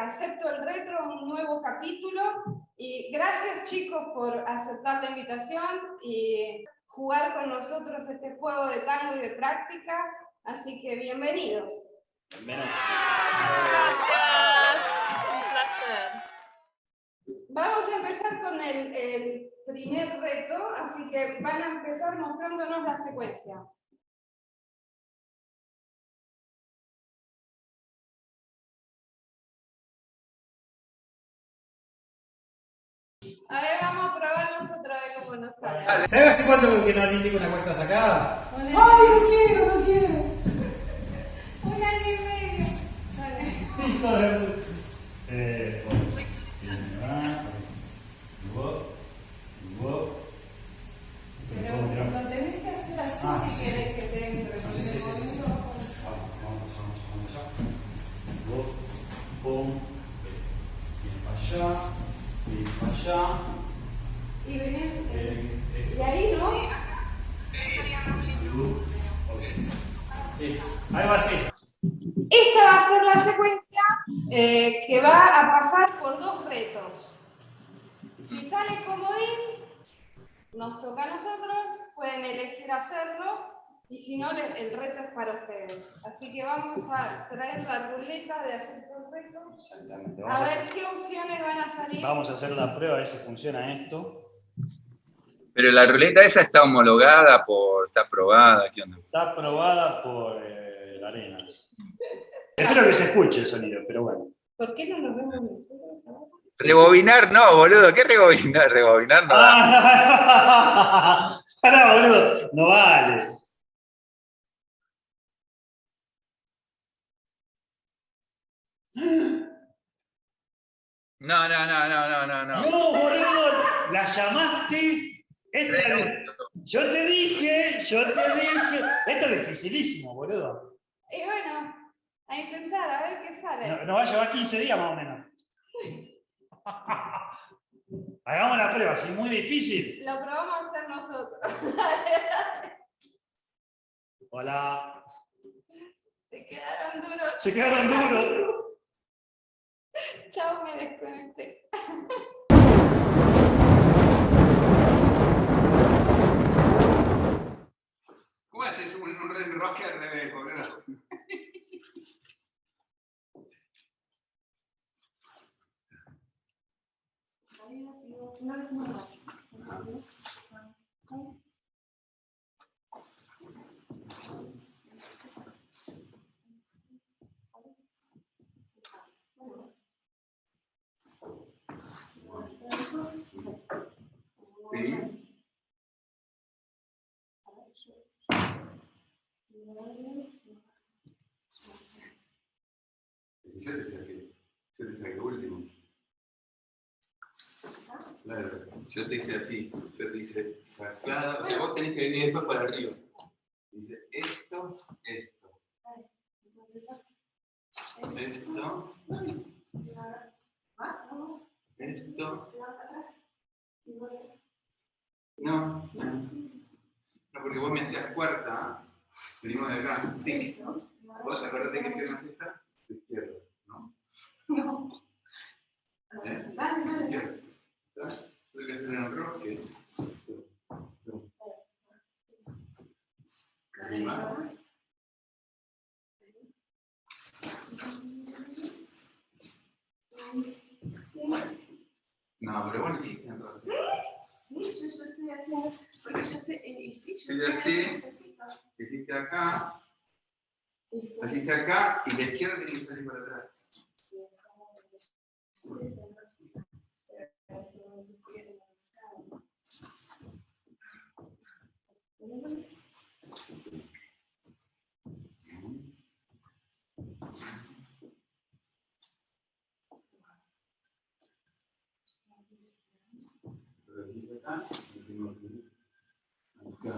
acepto el reto, un nuevo capítulo. Y gracias, chicos, por aceptar la invitación y jugar con nosotros este juego de tango y de práctica. Así que bienvenidos. Gracias. Un placer. Vamos a empezar con el primer reto, así que van a empezar mostrándonos la secuencia. A ver, vamos a probarnos otra vez cómo nos sale. ¿Sabes hace cuánto que no indico una cuenta sacada? ¡Ay, no quiero, no quiero! Un año y medio. Vale. Hijo de... Pero lo tenés que hacer así si querés que te entre. Sí. Vamos allá. Pum. Bien para allá. Bien para allá. Y ven, y ahí, ¿no? Algo así. Esta va a ser la secuencia que va a pasar por dos retos. Si sale comodín, nos toca a nosotros, pueden elegir hacerlo, y si no, el reto es para ustedes. Así que vamos a traer la ruleta de hacer el reto. Exactamente. A ver qué opciones van a salir. Vamos a hacer la prueba, a ver si funciona esto. Pero la ruleta esa está homologada está aprobada, ¿qué onda? Está aprobada por la arena. Espero que se escuche el sonido, pero bueno. ¿Por qué no nos vemos nosotros ahora? Rebobinar no, boludo, ¿qué rebobinar? Rebobinar no. Pará, boludo, no vale. No. No, boludo, la llamaste. Yo te dije. Esto es dificilísimo, boludo. Y bueno, a intentar, a ver qué sale. Nos va a llevar 15 días más o menos. Hagamos la prueba, si es muy difícil. Lo probamos a hacer nosotros. Hola. Se quedaron duros. Se quedaron duros. Chao, me desconecté. ¿Cómo haces un enrosque al revés, boludo? Sí. Yo te saqué último. Claro, yo te hice así, yo te hice sacada, o sea, vos tenés que venir después para arriba. Dice esto. No, porque vos me hacías cuarta, venimos de acá. Sí. Vos acordate que piernas esta, de izquierda, ¿no? No. Dale. Izquierda. Tengo que hacer un enrosque. Arriba. No, pero vos no hiciste enrosque. Sí, yo estoy haciendo. Porque yo estoy hiciste acá. Hiciste acá y la izquierda tiene que salir para atrás. Acá.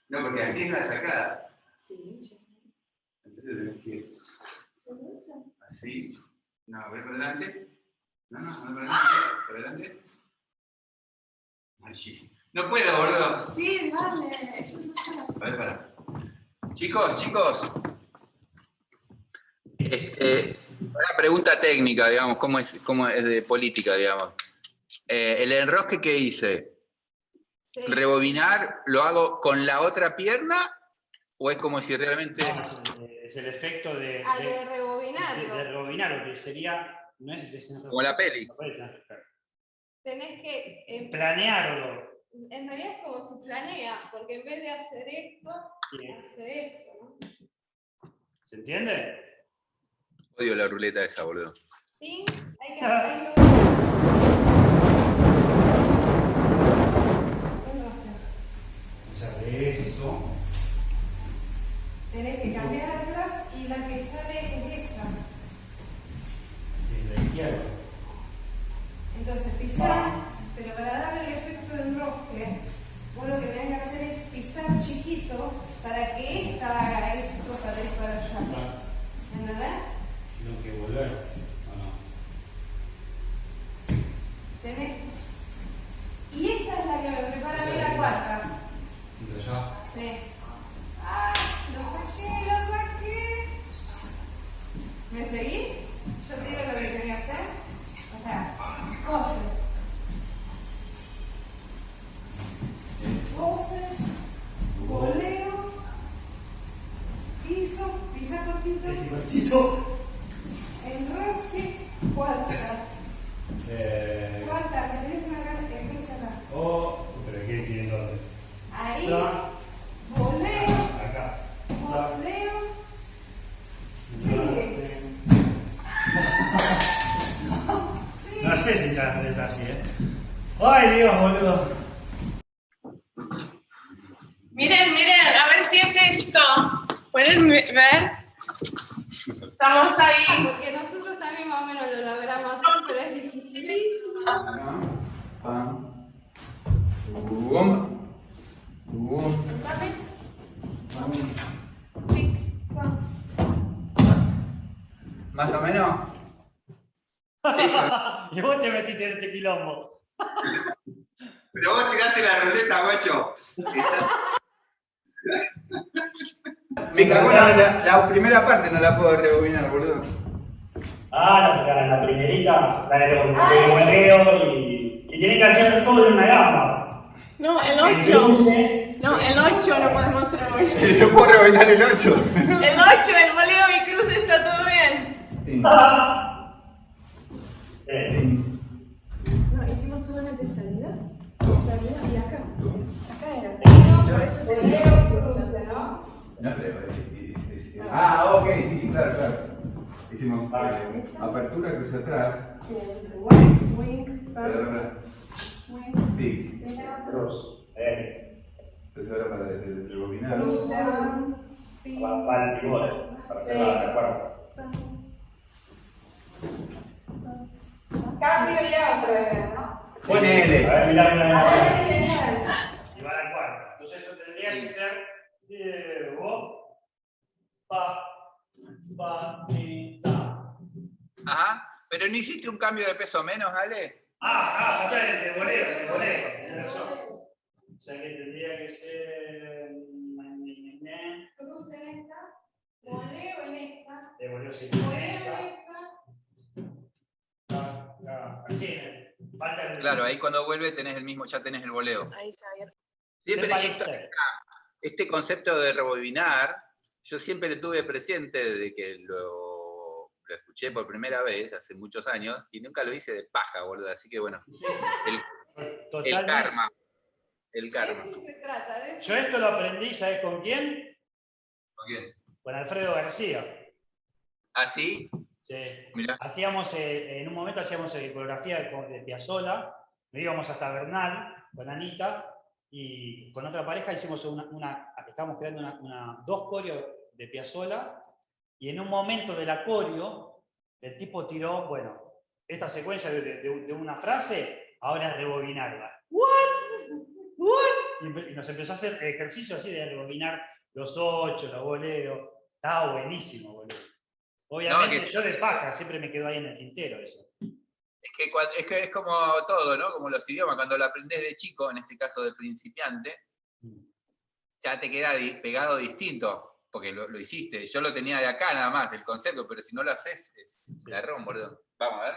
No, porque así es la sacada. Sí, yo sé. ver para adelante. No, para adelante. Para adelante. Ay, sí. No puedo, boludo. Sí, dale. Ellos no están así. A ver, para. Chicos. Una pregunta técnica, digamos, ¿cómo es de política, digamos? El enrosque que hice, Sí. ¿rebobinar lo hago con la otra pierna o es como si realmente... No, es el efecto de rebobinarlo. de rebobinar, lo que sería, no es desenroscar. Como la peli. No puede desenroscar. Tenés que... Planearlo. En realidad es como si planea, porque en vez de hacer esto, Sí. hace esto, ¿no? ¿Se entiende? Odio la ruleta esa, boludo. Sí, hay que hacerlo. Sale esto. Tenés que cambiar atrás y la que sale es esa. De la izquierda. Entonces pisar, pero para darle el efecto del enrosque, vos lo que tenés que hacer es pisar chiquito para que esta haga esto para ir para allá. ¿Entendés? Sino que volver. ¿O no? Tenés. Y esa es la que me prepara a mí la cuarta. ¿De allá? Sí. ¡Ah! ¡Lo saqué! ¿Me seguí? Yo te digo lo que quería hacer. O sea, pose. Voleo. Piso. Pisa cortito. Cortito. Enrosque. Cuarta. Cuarta. Me tenés que marcar el cruce acá. Oh, pero aquí tiene dónde. Ahí. Ta. Voleo. Acá. Voleo. No sé si está así, ¡Ay, Dios, boludo! Miren, a ver si es esto. ¿Pueden ver? Estamos ahí. Porque nosotros también más o menos lo logramos hacer, pero es dificilísimo. Pam. ¿Más o menos? Y vos te metiste en este quilombo. Pero vos tiraste la ruleta, guacho. Me cagó la primera parte, no la puedo rebobinar, boludo. La primerita, la de voleo y tiene que hacer todo en una gamba. No, el 8. No, el 8 no podemos rebobinar. Yo puedo rebobinar el 8. El 8, el voleo y cruce está todo bien. Sí. No, hicimos solamente salida. Salida y acá. Acá era. Por eso voleo, cruce, ¿no? Ok, sí, claro. Hicimos apertura, cruce atrás. Wing, Para. wing, Sí. Cross. Entonces ahora para rebobinar. Para el pivote, para hacer la cuarta. Cambio ya otra vez, ¿no? Ponele. A ver, mirá. Genial. Y va a la cuarta. Entonces eso tendría que ser ti, ta. Ajá. Pero no hiciste un cambio de peso menos, Ale. Falta el de voleo. Tienes razón. O sea que tendría que ser. Cruce en esta, voleo en esta, De voleo sí. voleo en esta. Así, falta el. Claro, ahí cuando vuelve ya tenés el voleo. Ahí, Javier. Siempre Step by step. este concepto de rebobinar, yo siempre lo tuve presente desde que lo escuché por primera vez hace muchos años y nunca lo hice de paja, boludo. Así que bueno, Sí. el Totalmente. karma. El karma. De eso se trata, de eso. Yo esto lo aprendí, ¿sabes con quién? ¿Con quién? Con Alfredo García. ¿Ah, sí? Sí. Mirá. En un momento hacíamos coreografía de Piazzolla, nos íbamos hasta Bernal con Anita y con otra pareja hicimos estábamos creando dos coreos de Piazzolla y en un momento de la coreo el tipo tiró, bueno, esta secuencia de una frase, ahora es rebobinarla. ¿What? Y nos empezó a hacer ejercicio así de rebobinar los 8, los voleos. Estaba buenísimo, boludo. Obviamente No, que yo de paja, siempre me quedo ahí en el tintero eso. es que es como todo, ¿no? Como los idiomas, cuando lo aprendés de chico, en este caso de principiante, ya te queda pegado distinto, porque lo hiciste. Yo lo tenía de acá nada más, del concepto, pero si no lo haces, es garrón, boludo. Vamos a ver.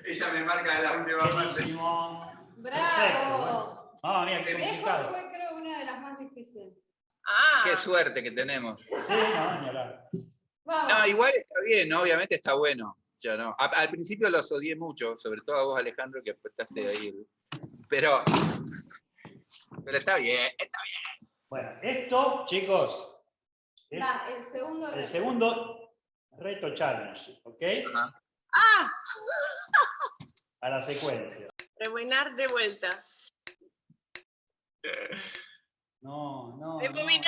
Ella me marca la última parte. Buenísimo. ¡Bravo! Perfecto, bueno. Ah, mira, qué Esta complicado. fue, creo, una de las más difíciles. Ah, Qué suerte que tenemos. Sí, no, ni hablar. Vamos. No, igual está bien, ¿no? Obviamente está bueno. Yo no. Al principio los odié mucho, sobre todo a vos, Alejandro, que apretaste ahí. Pero está bien, está bien. Bueno, esto, chicos, es Va, el segundo el reto. segundo reto challenge, ¿ok? Ajá. A la secuencia. rebobinar de vuelta. No, no. Rebobinar.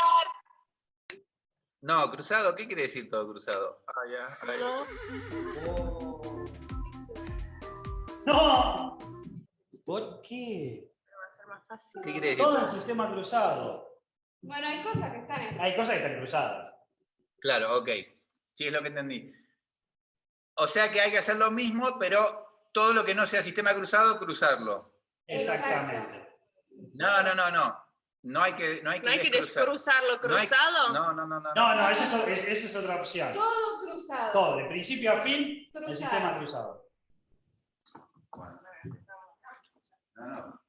No, cruzado, ¿qué quiere decir todo cruzado? Ah, ya. Ahí. No. Oh. ¡No! ¿Por qué? Va a ser más fácil. ¿Qué quiere decir? Todo el sistema cruzado. Bueno, hay cosas que están en. Hay cosas que están cruzadas. Claro, ok. Sí, es lo que entendí. O sea que hay que hacer lo mismo, pero todo lo que no sea sistema cruzado, cruzarlo. Exactamente. No. No hay que ¿No hay que descruzar. descruzarlo cruzado? No. No, esa es otra opción. Todo cruzado. Todo, de principio a fin, Cruzado. el sistema cruzado. Bueno. No.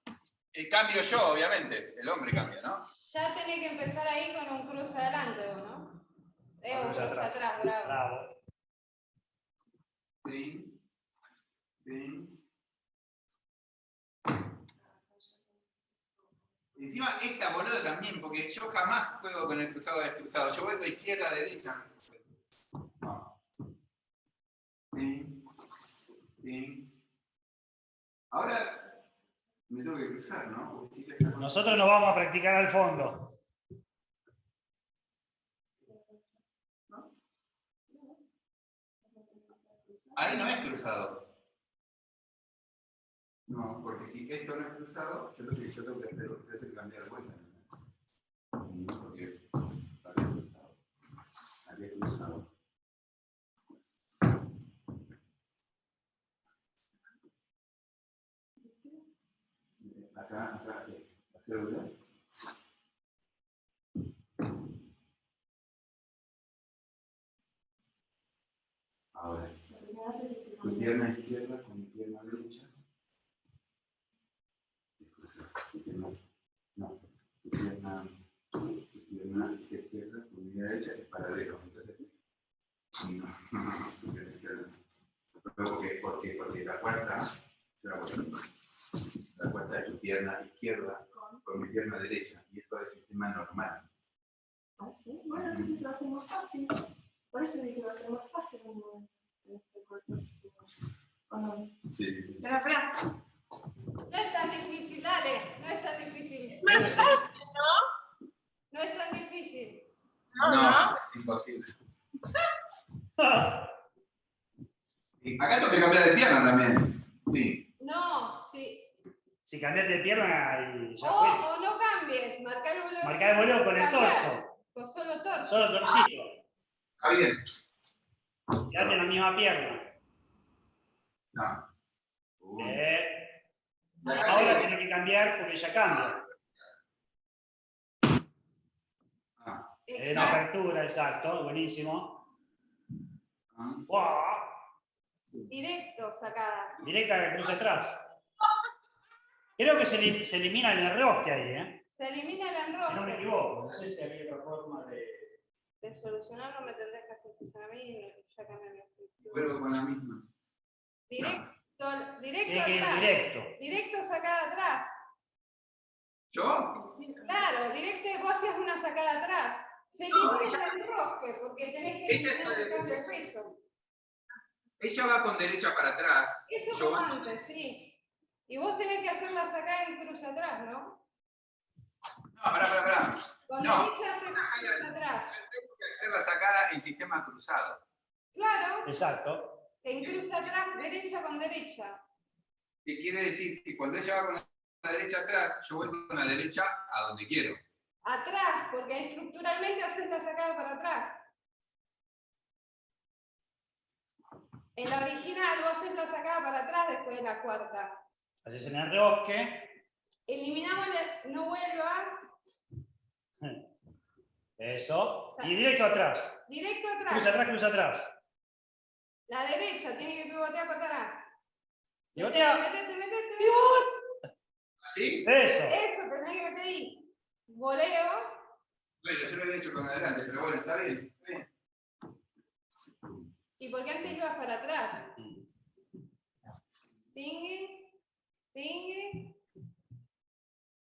Cambio yo, obviamente. El hombre cambia, ¿no? Ya tenés que empezar ahí con un cruce adelante, ¿o no? Un Cruce cruce atrás, bravo. Bravo. Sí. Encima esta, boludo, también, porque yo jamás juego con el cruzado descruzado. Yo voy con izquierda a derecha. No. Sí. Ahora me tengo que cruzar, ¿no? Nosotros nos vamos a practicar al fondo. Ahí no es cruzado. No, porque si esto no es cruzado, yo tengo que hacer, yo tengo que cambiar de vuelta. No, porque había cruzado. Acá, hacer una. Ahora, tu pierna izquierda con mi pierna derecha. No, tu pierna izquierda con mi derecha es paralelo. Entonces, no, tu pierna izquierda. Porque la cuarta es tu pierna izquierda con mi pierna derecha. Y eso es sistema normal. ¿Ah, sí? Bueno, entonces va a ser más fácil. Por eso dije que va a ser más fácil en este cuerpo. ¿O no? Sí. Espera. No es tan difícil, dale. No es tan difícil. Es más fácil, ¿no? No es tan difícil. No. Es imposible. Y acá tengo que cambiar de pierna también. Sí. No, sí. Si cambiaste de pierna y ya fue. O no cambies. Marca el vuelo. Marcá el vuelo con el torso. Con solo torso. Solo torcito. Está bien. Quedate en la misma pierna. No. Ahora tenés que cambiar porque ya cambia. Una Exacto. apertura, exacto. Buenísimo. ¡Wow! Directo, sacada. Directa que cruza atrás. Creo que se elimina el error que hay, ¿eh? Se elimina el Si no me enrosque. equivoco. No sé si había otra forma de... De solucionarlo me tendrás que hacer empezar a mí y ya cambié la estructura. Vuelvo con la misma. Directo Tiene que ir atrás. directo. Directo sacada atrás. ¿Yo? Claro, directo, vos hacías una sacada atrás. Se elimina el enrosque porque tenés que Ella eliminar el está- cambio de peso. Ella va con derecha para atrás. Eso Yo- como antes, sí. Y vos tenés que hacer la sacada en cruz atrás, ¿no? No, pará. Con No. derecha haces cruz atrás. Tengo que hacer la sacada en sistema cruzado. Claro. Exacto. que incruza atrás, derecha con derecha. ¿Qué quiere decir? Que cuando ella va con la derecha atrás, yo voy con la derecha a donde quiero. Atrás, porque estructuralmente haces la sacada para atrás. En la original vos haces la sacada para atrás después de la cuarta. Haces el enrosque. Eliminamos el no vuelvas. Eso. Y directo atrás. Directo atrás. Cruza atrás, cruza atrás. La derecha tiene que pivotear para atrás. Pivotea. Metete. ¿Así? Eso. Eso, tenés que meter ahí. Voleo. Bueno, yo lo había hecho con adelante, pero bueno, está bien. Está bien. ¿Y por qué antes ibas para atrás? Tingui. Tingui.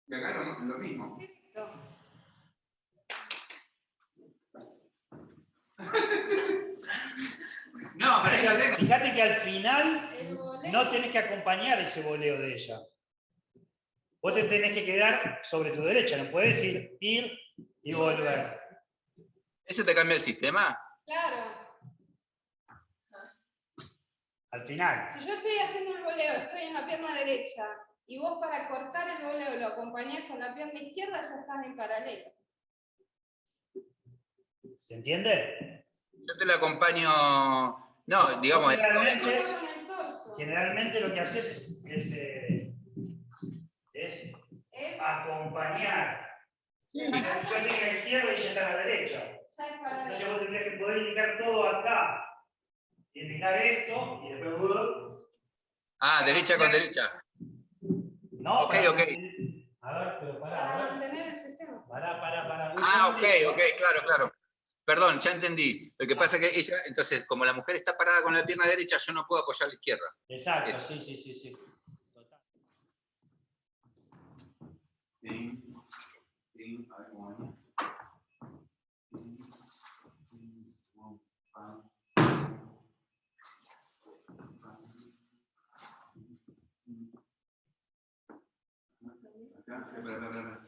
Y acá lo mismo. Directo. No, pero ella Fíjate que al final El voleo. no tenés que acompañar ese voleo de ella. Vos te tenés que quedar sobre tu derecha, no puedes ir y volver. ¿Eso te cambia el sistema? Claro. Al final. Si yo estoy haciendo el voleo, estoy en la pierna derecha, y vos para cortar el voleo lo acompañás con la pierna izquierda, ya estás en paralelo. ¿Se entiende? Yo te lo acompaño. No, digamos. Generalmente, Con el torso. generalmente lo que haces es acompañar. Yo estoy a la izquierda y ella está a la derecha. Ya es paralelo. Entonces vos tendrías que poder indicar todo acá. Indicar esto y después... Ah, derecha con derecha. No, Ok. A ver, pero Para pará. mantener el sistema. Pará. Ah, ok, claro. Perdón, ya entendí. Lo que pasa es que ella, entonces, como la mujer está parada con la pierna derecha, yo no puedo apoyar la izquierda. Exacto, Eso. sí. Total. A ver cómo vamos. Espera.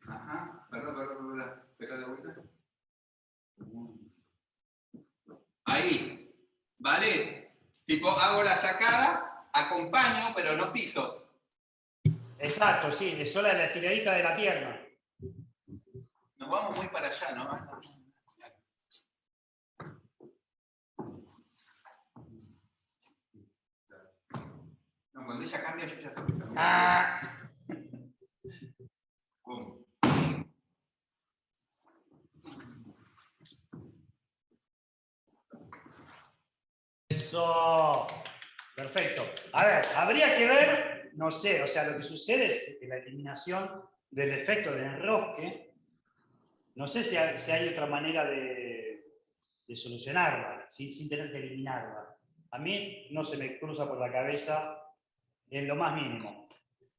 Ajá, perdón. Saca de vuelta. Ahí, ¿vale? Tipo, hago la sacada, acompaño, pero no piso. Exacto, sí, de sola la estiradita de la pierna. Nos vamos muy para allá, ¿no? No, cuando ella cambia, yo ya estoy cambiando. ¿Cómo? Eso. Perfecto. A ver, habría que ver, no sé, o sea, lo que sucede es que la eliminación del efecto de enrosque, no sé si hay otra manera de solucionarla, sin tener que eliminarla. A mí no se me cruza por la cabeza en lo más mínimo.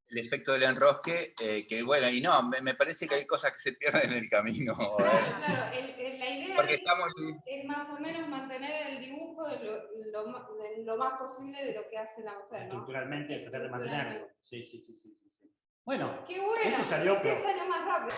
El efecto del enrosque, que bueno, y no, me parece que hay cosas que se pierden en el camino. Claro, la idea Porque estamos... es más o menos mantener el dibujo de lo más posible de lo que hace la mujer, ¿no? Estructuralmente, tratar de mantenerlo. Sí. Bueno, ¡Qué bueno! este salió, Este salió más rápido.